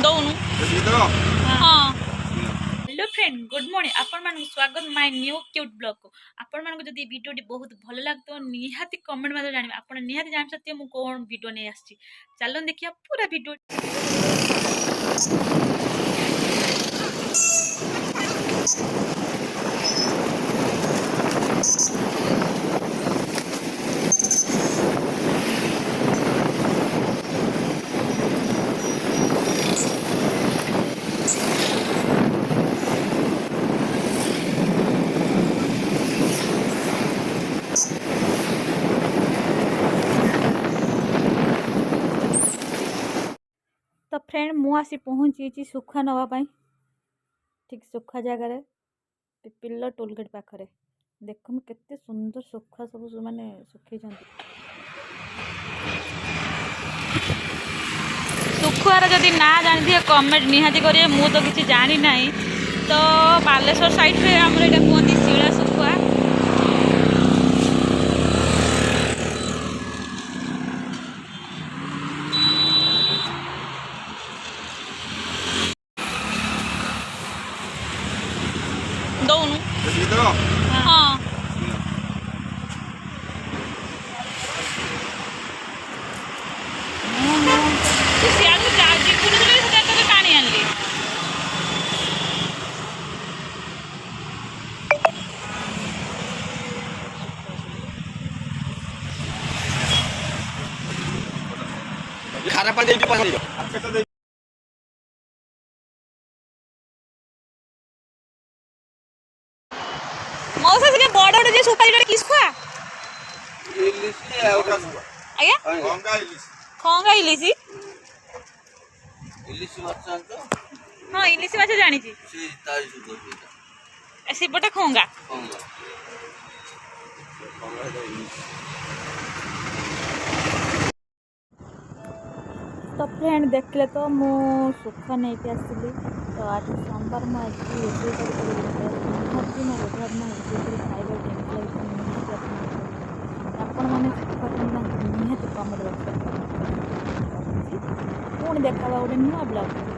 दौनु हाँ hello friend good morning आपण मान स्वागत माय न्यू क्यूट ब्लॉग को आपण मान जदि वीडियो बहुत भल लगतो निहाती कमेंट में जानिबे आपण निहाती जान सकते मु कोन वीडियो नै आछि चलो देखिया पूरा वीडियो। तो फ्रेंड मु आसी पहुँची सुखा नापी ठीक सुखा जगार पिपिल टोलगेट पाखे देख मु केते सुंदर सुखा सब माने सुखी सुखुआर जदि ना जानी कमेंट निहाती करेंगे मु तो किसी जानी ना तो बालेश्वर साइड रे आम कहते शिला सुखुआ दौनु हाँ टाणी आनली खाना पानी मौसा से बड़ बड़ जे सुपारी रे किस खुआ इलिसी है ओटा आया खंगा इलिसी इलिसी माछ तो हां इलिसी माछ जानी छी से तारी सुतो सेटा ऐसे बटा खंगा खंगा तो फ्रेंड देखले तो मु सुखा नहीं पे आसली तो आज सोमवार मैं आज रोषे खाइबा आपण मैंने सुखा निहत कम रख पुणी देखा गोटे नुआ ब्लॉग।